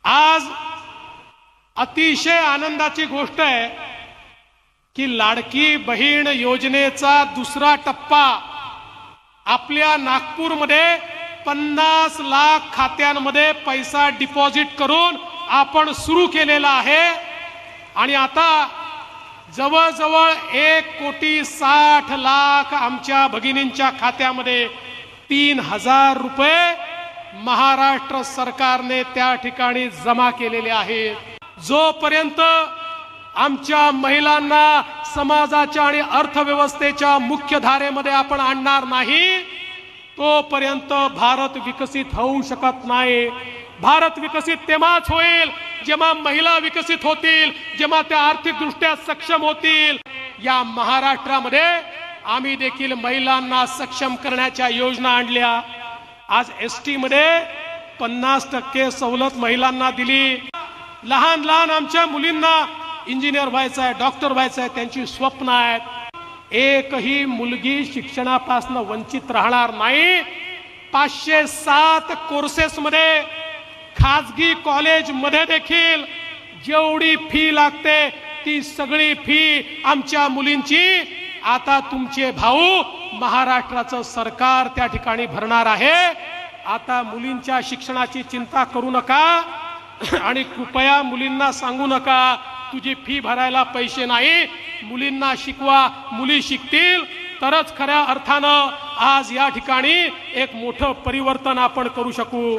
आज अतिशय आनंदाची गोष्ट आहे की लाडकी बहीण योजनेचा दुसरा टप्पा आपल्या नागपूरमध्ये 50 लाख खात्यांमध्ये पैसा डिपॉझिट करून आपण सुरू केलेला आहे। आणि आता जवळजवळ 1,60,00,000 आमच्या भगिनींच्या खात्यामध्ये 3,000 रुपये महाराष्ट्र सरकारने त्या ठिकाणी जमा केलेले आहेत। जोपर्यंत आमच्या महिलांना समाजाच्या आणि अर्थव्यवस्थेच्या मुख्य धारेमध्ये आपण आणणार नाही तोपर्यंत भारत विकसित होऊ शकत नाही। भारत विकसित तेव्हाच होईल जेव्हा महिला विकसित होतील, जेव्हा त्या आर्थिकदृष्ट्या सक्षम होतील। या महाराष्ट्रामध्ये आम्ही देखील महिलांना सक्षम करण्याच्या योजना आणल्या। आज एसटी मध्ये 50% सवलत महिलांना दिली। लहान लहान आमच्या मुलींना इंजिनियर व्हायचं आहे, डॉक्टर व्हायचं आहे, त्यांची स्वप्न आहेत। एकही मुलगी शिक्षणापासून वंचित राहणार नाही। 507 कोर्सेस मध्ये खाजगी कॉलेज मध्ये देखील जेवढी फी लागते ती सगळी फी आमच्या मुलींची आता तुमचे भाऊ महाराष्ट्राचं सरकार त्या ठिकाणी भरणार आहे। आता मुलींच्या शिक्षणाची चिंता करू नका आणि कृपया मुलींना सांगू नका तुझी फी भरायला पैसे नाही। मुलींना शिकवा, मुली शिकतील तरच खऱ्या अर्थानं आज या ठिकाणी एक मोठं परिवर्तन आपण करू शकू।